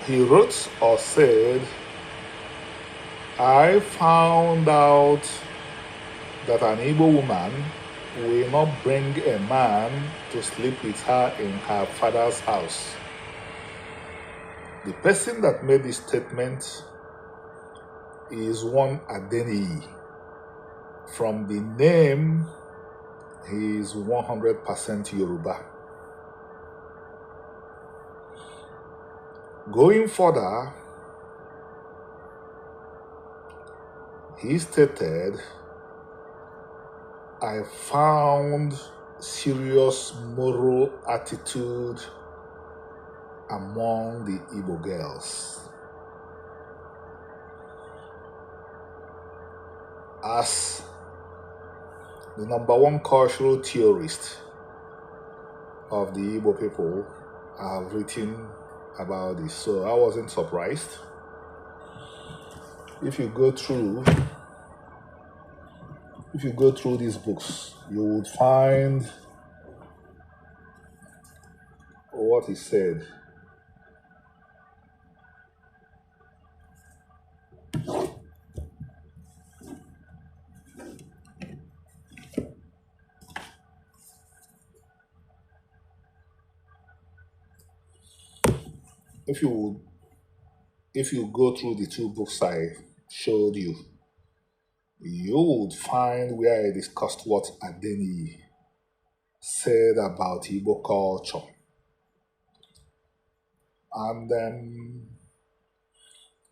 He wrote or said, I found out that an Igbo woman will not bring a man to sleep with her in her father's house. The person that made this statement is one Adeniyi. From the name, he is 100% Yoruba. Going further, he stated, I found serious moral attitude among the Igbo girls. As the number one cultural theorist of the Igbo people, I have written about this, so I wasn't surprised. If you go through these books, you would find what he said. If you go through the two books I showed you, you would find where I discussed what Adeniyi said about Igbo culture. And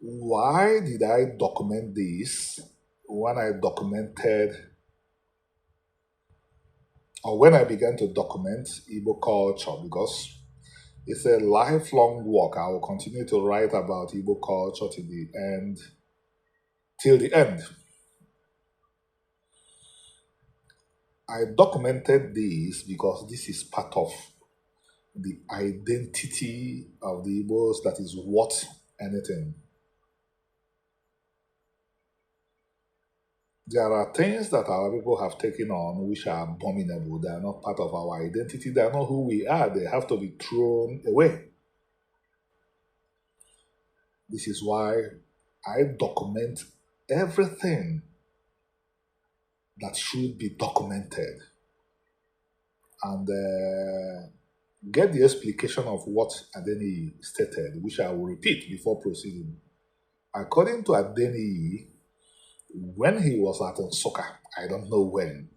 why did I document this when I began to document Igbo culture? Because it's a lifelong work. I will continue to write about Igbo culture till the end. I documented this because this is part of the identity of the Igbos that is worth anything. There are things that our people have taken on which are abominable. They are not part of our identity. They are not who we are. They have to be thrown away. This is why I document everything that should be documented and get the explication of what Adeniyi stated, which I will repeat before proceeding. According to Adeniyi, when he was at Nsukka, I don't know when,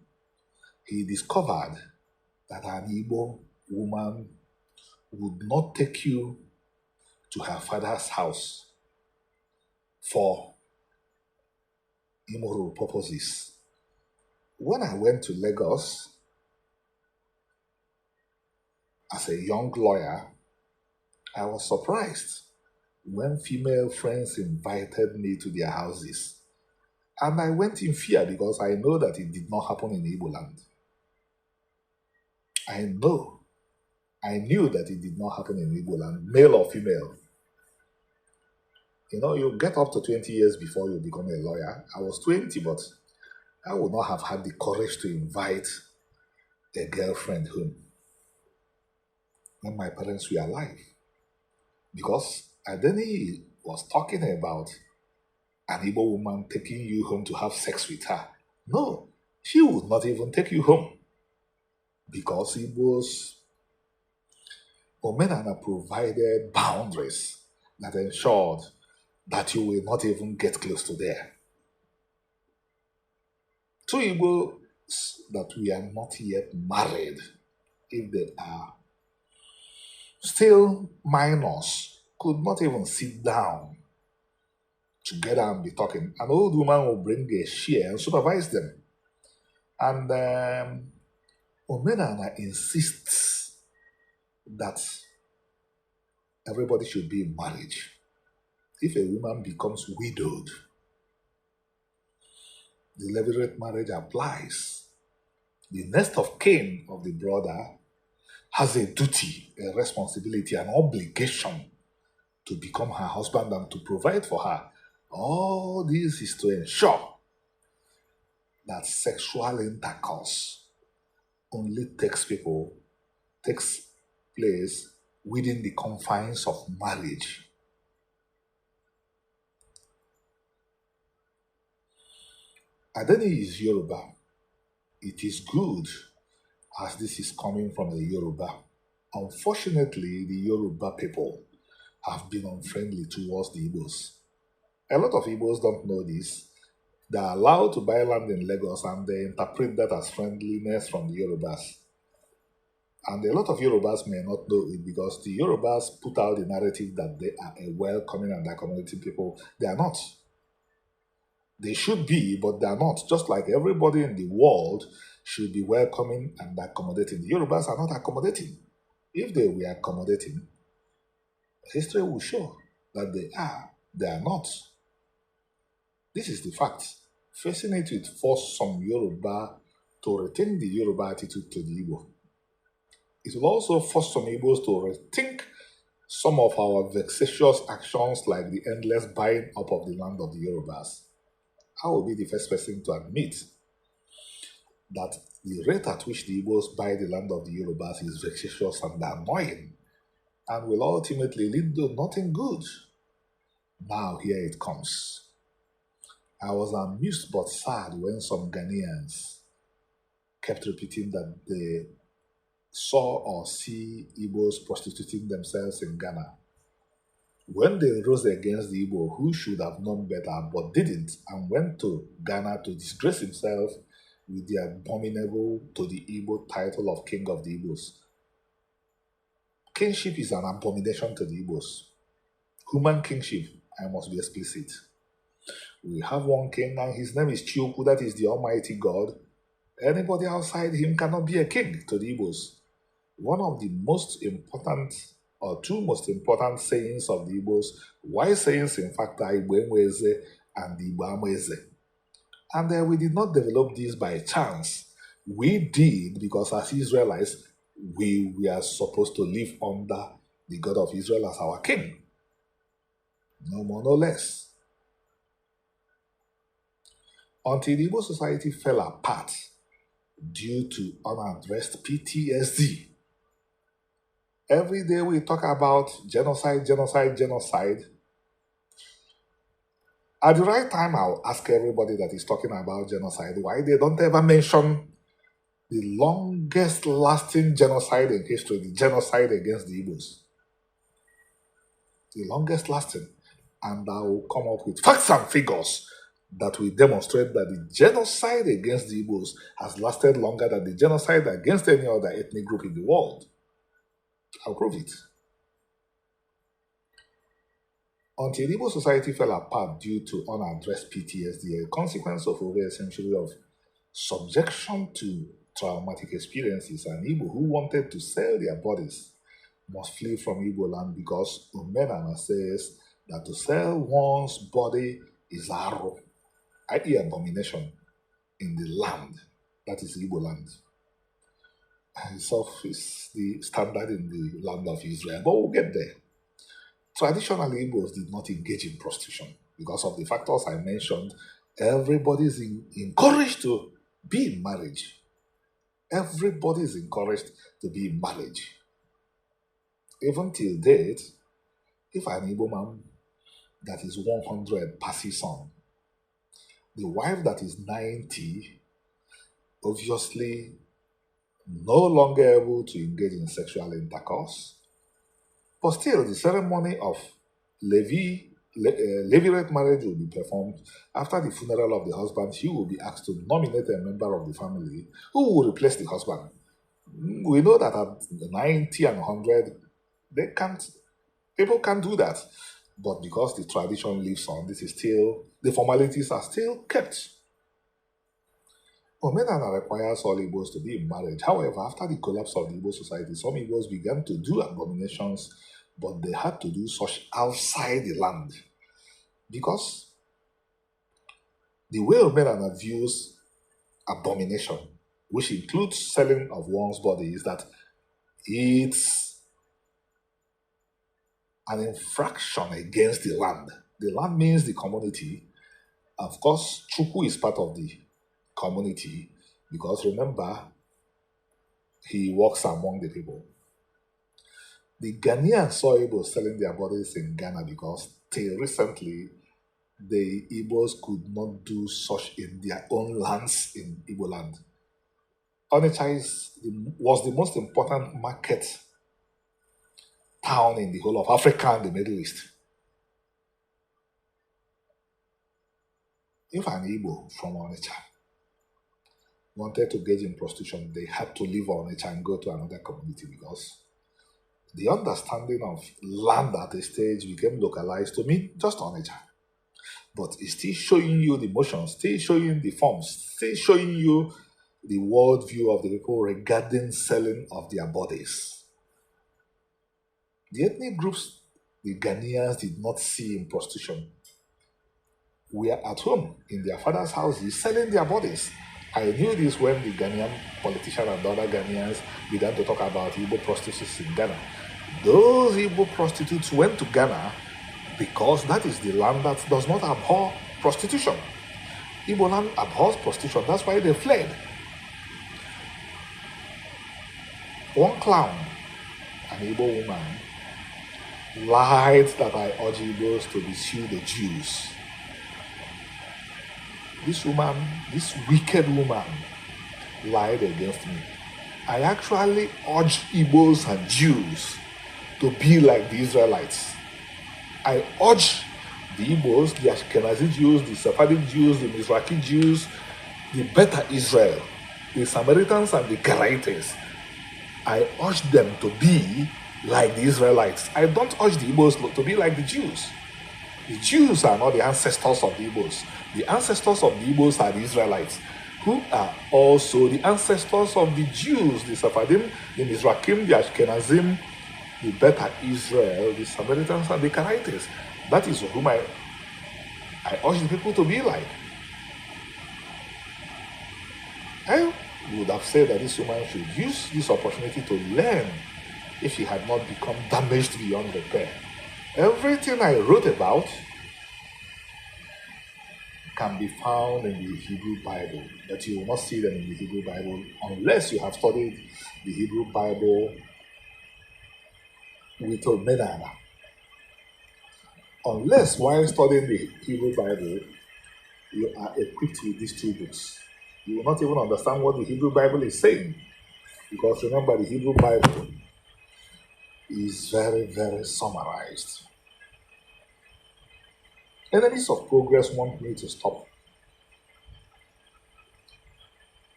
he discovered that an Igbo woman would not take you to her father's house for immoral purposes. When I went to Lagos as a young lawyer, I was surprised when female friends invited me to their houses. And I went in fear because I know that it did not happen in Igbo land. I knew that it did not happen in Igbo land, male or female. You get up to 20 years before you become a lawyer. I was 20, but I would not have had the courage to invite a girlfriend home when my parents were alive. Because Adeniyi was talking about an Igbo woman taking you home to have sex with her. No, she would not even take you home. Because Igbo's Omenana provided boundaries that ensured that you will not even get close to there. Two Igbos that we are not yet married, if they are still minors, could not even sit down together and be talking. An old woman will bring a chair and supervise them. And Omenana insists that everybody should be in marriage. If a woman becomes widowed, the levirate marriage applies. The next of kin of the brother has a duty, a responsibility, an obligation to become her husband and to provide for her. All this is to ensure that sexual intercourse only takes place within the confines of marriage. Adeni is Yoruba. It is good as this is coming from a Yoruba. Unfortunately, the Yoruba people have been unfriendly towards the Igbos. A lot of Igbos don't know this. They are allowed to buy land in Lagos and they interpret that as friendliness from the Yorubas. And a lot of Yorubas may not know it because the Yorubas put out the narrative that they are a welcoming and accommodating people. They are not. They should be, but they are not. Just like everybody in the world should be welcoming and accommodating. The Yorubas are not accommodating. If they were accommodating, history will show that they are. They are not. This is the fact. Facing it will force some Yoruba to retain the Yoruba attitude to the Igbo. It will also force some Igbos to rethink some of our vexatious actions like the endless buying up of the land of the Yorubas. I will be the first person to admit that the rate at which the Igbos buy the land of the Yorubas is vexatious and annoying and will ultimately lead to nothing good. Now here it comes. I was amused but sad when some Ghanaians kept repeating that they saw or see Igbos prostituting themselves in Ghana. When they rose against the Igbo, who should have known better but didn't, and went to Ghana to disgrace himself with the abominable to the Igbo title of King of the Igbos. Kingship is an abomination to the Igbos. Human kingship, I must be explicit. We have one king and his name is Chioku, that is the Almighty God. Anybody outside him cannot be a king to the Igbos. One of the most important or two most important sayings of the Igbos, wise sayings in fact, are Igbo Enweze and Igbo Amweze. And we did not develop this by chance. We did because as Israelites, we were supposed to live under the God of Israel as our king. No more, no less. Until the Igbo society fell apart due to unaddressed PTSD. Every day we talk about genocide, genocide, genocide. At the right time, I'll ask everybody that is talking about genocide why they don't ever mention the longest lasting genocide in history, the genocide against the Igbos. The longest lasting. And I will come up with facts and figures that will demonstrate that the genocide against the Igbos has lasted longer than the genocide against any other ethnic group in the world. I'll prove it. Until Igbo society fell apart due to unaddressed PTSD, a consequence of over a century of subjection to traumatic experiences, and Igbo who wanted to sell their bodies must flee from Igbo land because Omenana says that to sell one's body is aro, i.e. abomination, in the land, that is Igbo land. Itself is the standard in the land of Israel, but we'll get there. Traditionally, Igbos did not engage in prostitution because of the factors I mentioned. Everybody is encouraged to be in marriage. Everybody is encouraged to be in marriage. Even till date, if an Igbo man that is 100 passes on, the wife that is 90 obviously no longer able to engage in sexual intercourse. But still, the ceremony of levirate marriage will be performed. After the funeral of the husband, he will be asked to nominate a member of the family who will replace the husband. We know that at 90 and 100, people can't do that. But because the tradition lives on, the formalities are still kept. Omenana requires all Igbos to be in marriage. However, after the collapse of the Igbo society, some Igbos began to do abominations, but they had to do such outside the land. Because the way Omenana views abomination, which includes selling of one's body, is that it's an infraction against the land. The land means the community. Of course, Chukwu is part of the community because remember, he walks among the people. The Ghanaians saw Igbos selling their bodies in Ghana because till recently, the Igbos could not do such in their own lands in Igbo land. Onitsha was the most important market town in the whole of Africa and the Middle East. If an Igbo from Onitsha wanted to engage in prostitution, they had to leave Onitsha and go to another community because the understanding of land at a stage became localized to me just Onitsha. But it's still showing you the motions, still showing you the forms, still showing you the worldview of the people regarding selling of their bodies. The ethnic groups the Ghanaians did not see in prostitution were at home in their father's houses selling their bodies. I knew this when the Ghanaian politicians and the other Ghanaians began to talk about Igbo prostitutes in Ghana. Those Igbo prostitutes went to Ghana because that is the land that does not abhor prostitution. Igbo land abhors prostitution, that's why they fled. One clown, an Igbo woman, lied that I urge Igbos to pursue the Jews. This woman, this wicked woman, lied against me. I actually urged Igbos and Jews to be like the Israelites. I urge the Igbos, the Ashkenazi Jews, the Sephardic Jews, the Mizrahi Jews, the Beta Israel, the Samaritans and the Karaites. I urge them to be like the Israelites. I don't urge the Igbos to be like the Jews. The Jews are not the ancestors of the Igbos. The ancestors of the Igbos are the Israelites, who are also the ancestors of the Jews, the Sephardim, the Mizrahim, the Ashkenazim, the Beta Israel, the Samaritans, and the Karaites. That is whom I urge the people to be like. I would have said that this woman should use this opportunity to learn if she had not become damaged beyond repair. Everything I wrote about can be found in the Hebrew Bible, but you will not see them in the Hebrew Bible unless you have studied the Hebrew Bible with Omenana. Unless while studying the Hebrew Bible, you are equipped with these two books. You will not even understand what the Hebrew Bible is saying. Because remember, the Hebrew Bible is very, very summarized. Enemies of progress want me to stop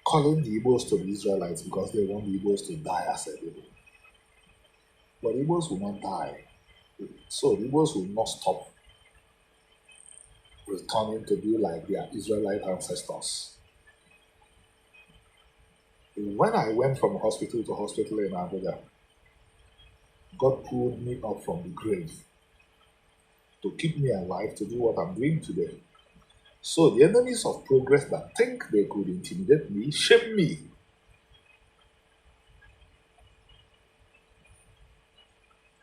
calling the Igbos to the Israelites because they want the Igbos to die as a people. But the Igbos will not die. So the Igbos will not stop returning to be like their Israelite ancestors. When I went from hospital to hospital in Abuja, God pulled me up from the grave to keep me alive to do what I'm doing today. So the enemies of progress that think they could intimidate me, shame me.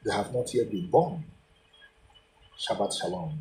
They have not yet been born. Shabbat Shalom.